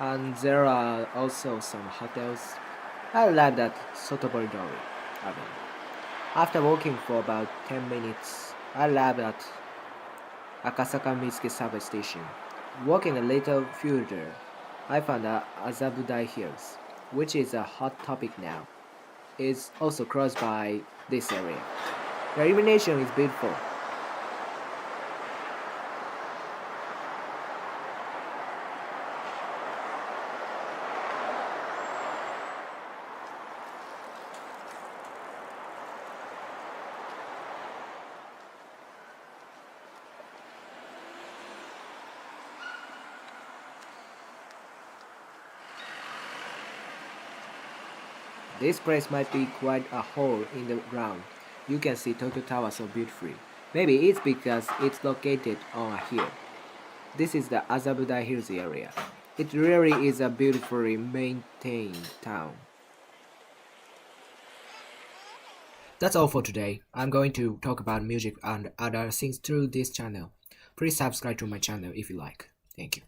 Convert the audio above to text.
and there are also some hotels. I love that Sotobori Avenue. After walking for about 10 minutes, I love that Akasaka Mitsuke subway station. Walking a little further, I found the Azabudai Hills, which is a hot topic now. It's also close by this area. The illumination is beautiful. This place might be quite a hole in the ground. You can see Tokyo Tower so beautifully. Maybe it's because it's located on a hill. This is the Azabudai Hills area. It really is a beautifully maintained town. That's all for today. I'm going to talk about music and other things through this channel. Please subscribe to my channel if you like. Thank you.